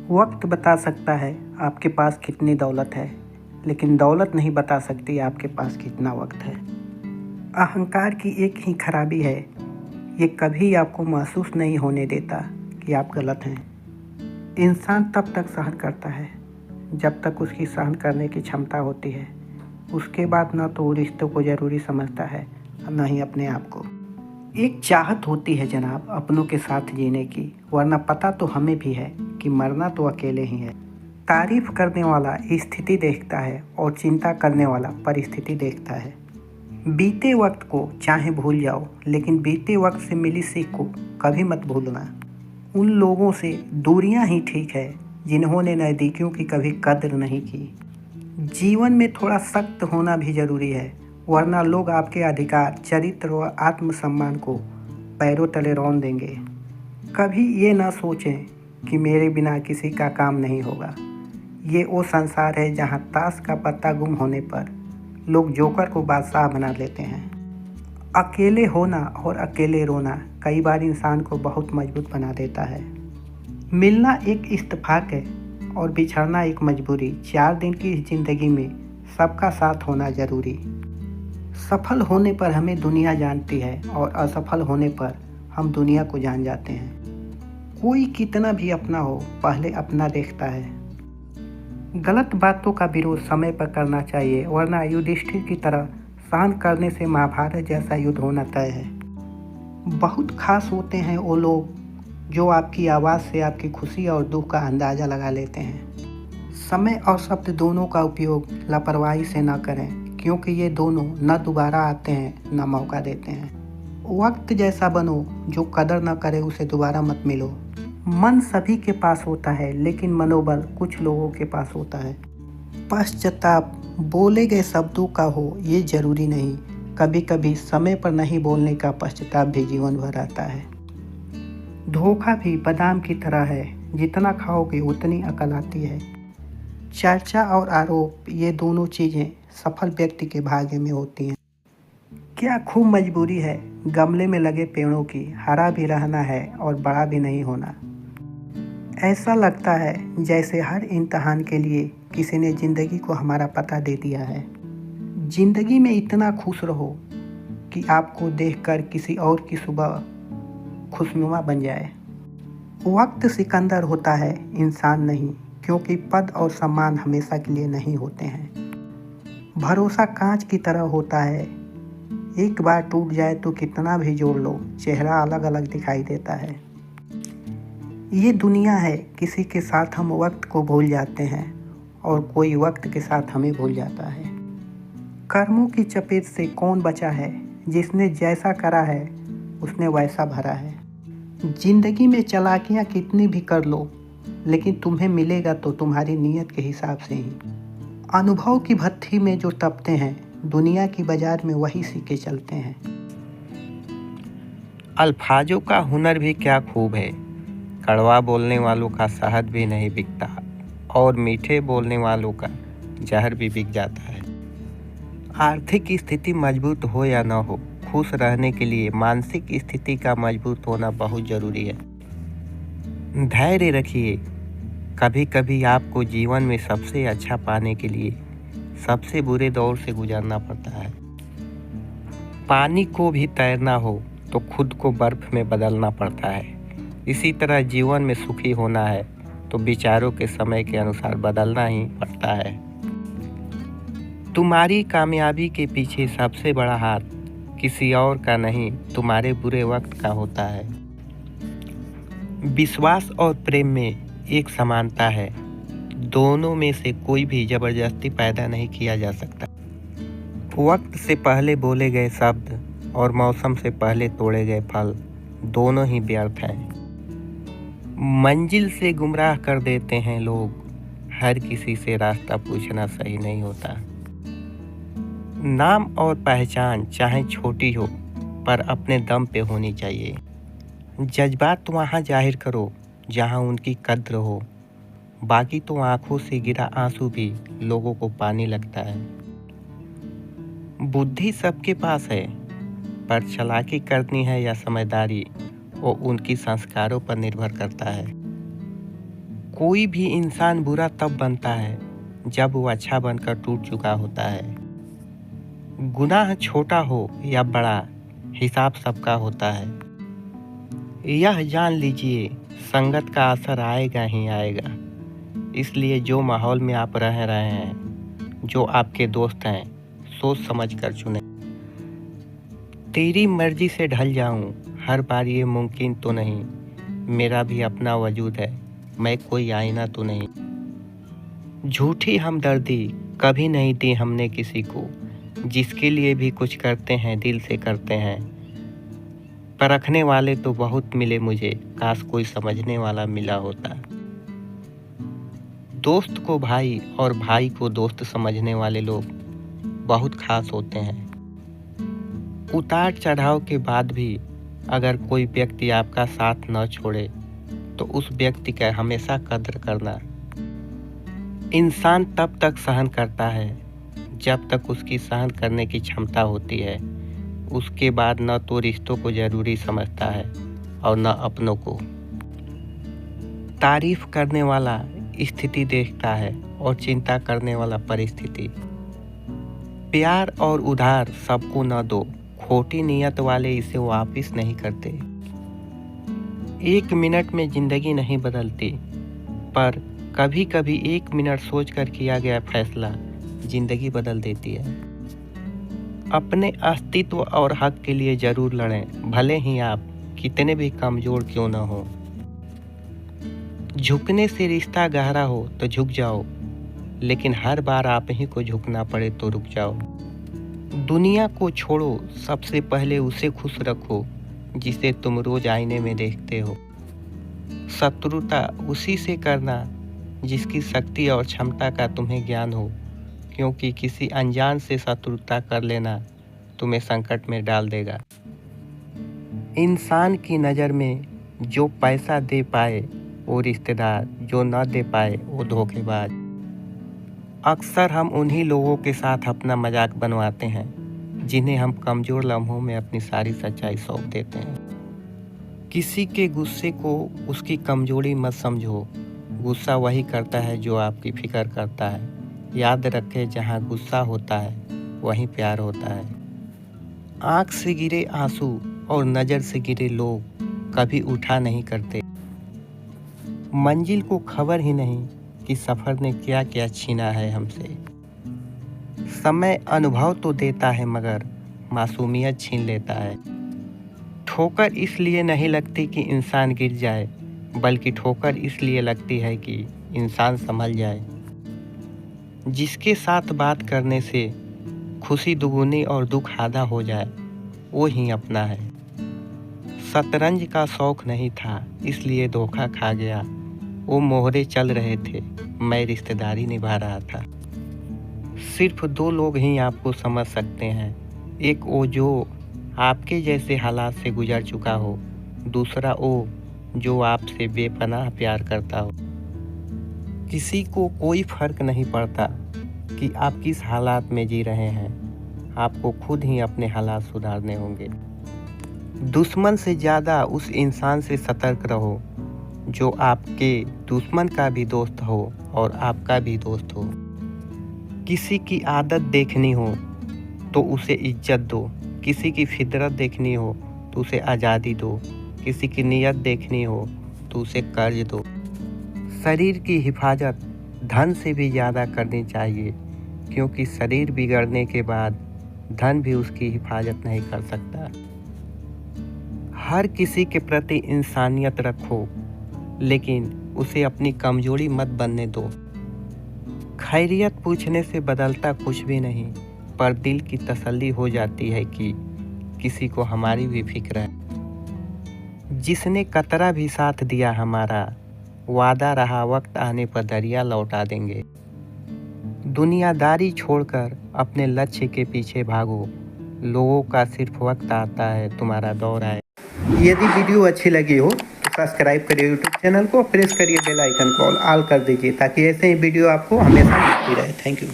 वक्त बता सकता है आपके पास कितनी दौलत है, लेकिन दौलत नहीं बता सकती आपके पास कितना वक्त है। अहंकार की एक ही खराबी है, ये कभी आपको महसूस नहीं होने देता कि आप गलत हैं। इंसान तब तक सहन करता है जब तक उसकी सहन करने की क्षमता होती है। उसके बाद न तो वो रिश्तों को ज़रूरी समझता है और न ही अपने आप को। एक चाहत होती है जनाब अपनों के साथ जीने की, वरना पता तो हमें भी है कि मरना तो अकेले ही है। तारीफ करने वाला स्थिति देखता है और चिंता करने वाला परिस्थिति देखता है। बीते वक्त को चाहे भूल जाओ, लेकिन बीते वक्त से मिली सीख को कभी मत भूलना। उन लोगों से दूरियां ही ठीक है जिन्होंने नज़दीकियों की कभी कद्र नहीं की। जीवन में थोड़ा सख्त होना भी ज़रूरी है, वरना लोग आपके अधिकार, चरित्र और आत्मसम्मान को पैरों तले रौंद देंगे। कभी ये ना सोचें कि मेरे बिना किसी का काम नहीं होगा। ये वो संसार है जहाँ ताश का पत्ता गुम होने पर लोग जोकर को बादशाह बना लेते हैं। अकेले होना और अकेले रोना कई बार इंसान को बहुत मजबूत बना देता है। मिलना एक इत्तेफाक है और बिछड़ना एक मजबूरी। 4 दिन की इस ज़िंदगी में सबका साथ होना ज़रूरी। सफल होने पर हमें दुनिया जानती है और असफल होने पर हम दुनिया को जान जाते हैं। कोई कितना भी अपना हो, पहले अपना देखता है। गलत बातों का विरोध समय पर करना चाहिए, वरना युधिष्ठिर की तरह सहन करने से महाभारत जैसा युद्ध होना तय है। बहुत खास होते हैं वो लोग जो आपकी आवाज़ से आपकी खुशी और दुख का अंदाज़ा लगा लेते हैं। समय और शब्द दोनों का उपयोग लापरवाही से न करें, क्योंकि ये दोनों न दोबारा आते हैं न मौका देते हैं। वक्त जैसा बनो, जो कदर न करे उसे दोबारा मत मिलो। मन सभी के पास होता है, लेकिन मनोबल कुछ लोगों के पास होता है। पश्चाताप बोले गए शब्दों का हो ये जरूरी नहीं। कभी कभी समय पर नहीं बोलने का पश्चाताप भी जीवन भर आता है। धोखा भी बादाम की तरह है, जितना खाओगे उतनी अकल आती है। चर्चा और आरोप, ये दोनों चीज़ें सफल व्यक्ति के भाग्य में होती हैं। क्या खूब मजबूरी है गमले में लगे पेड़ों की, हरा भी रहना है और बड़ा भी नहीं होना। ऐसा लगता है जैसे हर इम्तिहान के लिए किसी ने ज़िंदगी को हमारा पता दे दिया है। ज़िंदगी में इतना खुश रहो कि आपको देखकर किसी और की सुबह खुशनुमा बन जाए। वक्त सिकंदर होता है, इंसान नहीं, क्योंकि पद और सम्मान हमेशा के लिए नहीं होते हैं। भरोसा कांच की तरह होता है, एक बार टूट जाए तो कितना भी जोड़ लो, चेहरा अलग अलग दिखाई देता है। ये दुनिया है, किसी के साथ हम वक्त को भूल जाते हैं और कोई वक्त के साथ हमें भूल जाता है। कर्मों की चपेट से कौन बचा है, जिसने जैसा करा है उसने वैसा भरा है। जिंदगी में चालाकियाँ कितनी भी कर लो, लेकिन तुम्हें मिलेगा तो तुम्हारी नीयत के हिसाब से ही। अनुभव की भट्ठी में जो तपते हैं, दुनिया की बाजार में वही सीखे चलते हैं। अल्फाजों का हुनर भी क्या खूब है, कड़वा बोलने वालों का शहद भी नहीं बिकता और मीठे बोलने वालों का जहर भी बिक जाता है। आर्थिक स्थिति मजबूत हो या न हो, खुश रहने के लिए मानसिक स्थिति का मजबूत होना बहुत ज़रूरी है। धैर्य रखिए, कभी कभी आपको जीवन में सबसे अच्छा पाने के लिए सबसे बुरे दौर से गुजरना पड़ता है। पानी को भी तैरना हो तो खुद को बर्फ में बदलना पड़ता है। इसी तरह जीवन में सुखी होना है तो विचारों के समय के अनुसार बदलना ही पड़ता है। तुम्हारी कामयाबी के पीछे सबसे बड़ा हाथ किसी और का नहीं, तुम्हारे बुरे वक्त का होता है। विश्वास और प्रेम में एक समानता है, दोनों में से कोई भी जबरदस्ती पैदा नहीं किया जा सकता। वक्त से पहले बोले गए शब्द और मौसम से पहले तोड़े गए फल दोनों ही व्यर्थ हैं। मंजिल से गुमराह कर देते हैं लोग, हर किसी से रास्ता पूछना सही नहीं होता। नाम और पहचान चाहे छोटी हो पर अपने दम पे होनी चाहिए। जज्बात वहाँ जाहिर करो जहाँ उनकी कद्र हो, बाकी तो आंखों से गिरा आंसू भी लोगों को पानी लगता है। बुद्धि सबके पास है, पर चालाकी करनी है या समझदारी वो उनकी संस्कारों पर निर्भर करता है। कोई भी इंसान बुरा तब बनता है जब वो अच्छा बनकर टूट चुका होता है। गुनाह छोटा हो या बड़ा, हिसाब सबका होता है। यह जान लीजिए, संगत का असर आएगा ही आएगा। इसलिए जो माहौल में आप रह रहे हैं, जो आपके दोस्त हैं, सोच समझ कर चुनें। तेरी मर्जी से ढल जाऊं हर बार ये मुमकिन तो नहीं। मेरा भी अपना वजूद है, मैं कोई आईना तो नहीं। झूठी हमदर्दी कभी नहीं दी हमने किसी को। जिसके लिए भी कुछ करते हैं दिल से करते हैं। परखने वाले तो बहुत मिले मुझे, काश कोई समझने वाला मिला होता। दोस्त को भाई और भाई को दोस्त समझने वाले लोग बहुत खास होते हैं। उतार चढ़ाव के बाद भी अगर कोई व्यक्ति आपका साथ न छोड़े तो उस व्यक्ति का हमेशा कद्र करना। इंसान तब तक सहन करता है जब तक उसकी सहन करने की क्षमता होती है। उसके बाद न तो रिश्तों को जरूरी समझता है और न अपनों को। तारीफ करने वाला स्थिति देखता है और चिंता करने वाला परिस्थिति। प्यार और उधार सबको न दो, खोटी नीयत वाले इसे वापस नहीं करते। 1 मिनट में जिंदगी नहीं बदलती, पर कभी कभी 1 मिनट सोचकर किया गया फैसला जिंदगी बदल देती है। अपने अस्तित्व और हक के लिए जरूर लड़ें, भले ही आप कितने भी कमजोर क्यों न हो। झुकने से रिश्ता गहरा हो तो झुक जाओ, लेकिन हर बार आप ही को झुकना पड़े तो रुक जाओ। दुनिया को छोड़ो, सबसे पहले उसे खुश रखो जिसे तुम रोज आईने में देखते हो। शत्रुता उसी से करना जिसकी शक्ति और क्षमता का तुम्हें ज्ञान हो, क्योंकि किसी अनजान से शत्रुता कर लेना तुम्हें संकट में डाल देगा। इंसान की नज़र में जो पैसा दे पाए वो रिश्तेदार, जो न दे पाए वो धोखेबाज। अक्सर हम उन्हीं लोगों के साथ अपना मजाक बनवाते हैं जिन्हें हम कमज़ोर लम्हों में अपनी सारी सच्चाई सौंप देते हैं। किसी के गुस्से को उसकी कमजोरी मत समझो। गुस्सा वही करता है जो आपकी फिक्र करता है। याद रखें, जहाँ गुस्सा होता है वहीं प्यार होता है। आँख से गिरे आंसू और नज़र से गिरे लोग कभी उठा नहीं करते। मंजिल को खबर ही नहीं कि सफ़र ने क्या क्या छीना है हमसे। समय अनुभव तो देता है मगर मासूमियत छीन लेता है। ठोकर इसलिए नहीं लगती कि इंसान गिर जाए, बल्कि ठोकर इसलिए लगती है कि इंसान संभल जाए। जिसके साथ बात करने से खुशी दुगुनी और दुख आधा हो जाए, वो ही अपना है। शतरंज का शौक नहीं था इसलिए धोखा खा गया। वो मोहरे चल रहे थे, मैं रिश्तेदारी निभा रहा था। सिर्फ 2 लोग ही आपको समझ सकते हैं, एक वो जो आपके जैसे हालात से गुजर चुका हो, दूसरा वो जो आपसे बेपनाह प्यार करता हो। किसी को कोई फर्क नहीं पड़ता कि आप किस हालात में जी रहे हैं, आपको खुद ही अपने हालात सुधारने होंगे। दुश्मन से ज़्यादा उस इंसान से सतर्क रहो जो आपके दुश्मन का भी दोस्त हो और आपका भी दोस्त हो। किसी की आदत देखनी हो तो उसे इज्जत दो, किसी की फितरत देखनी हो तो उसे आज़ादी दो, किसी की नीयत देखनी हो तो उसे कर्ज दो। शरीर की हिफाजत धन से भी ज़्यादा करनी चाहिए, क्योंकि शरीर बिगड़ने के बाद धन भी उसकी हिफाजत नहीं कर सकता। हर किसी के प्रति इंसानियत रखो, लेकिन उसे अपनी कमजोरी मत बनने दो। खैरियत पूछने से बदलता कुछ भी नहीं, पर दिल की तसल्ली हो जाती है कि किसी को हमारी भी फिक्र है। जिसने कतरा भी साथ दिया हमारा, वादा रहा वक्त आने पर दरिया लौटा देंगे। दुनियादारी छोड़कर अपने लक्ष्य के पीछे भागो, लोगों का सिर्फ वक्त आता है, तुम्हारा दौर आए। यदि वीडियो अच्छी लगी हो तो सब्सक्राइब करिए यूट्यूब चैनल को, प्रेस करिए बेल आइकन को, ऑल कर दीजिए ताकि ऐसे ही वीडियो आपको हमेशा मिलती रहे। Thank you.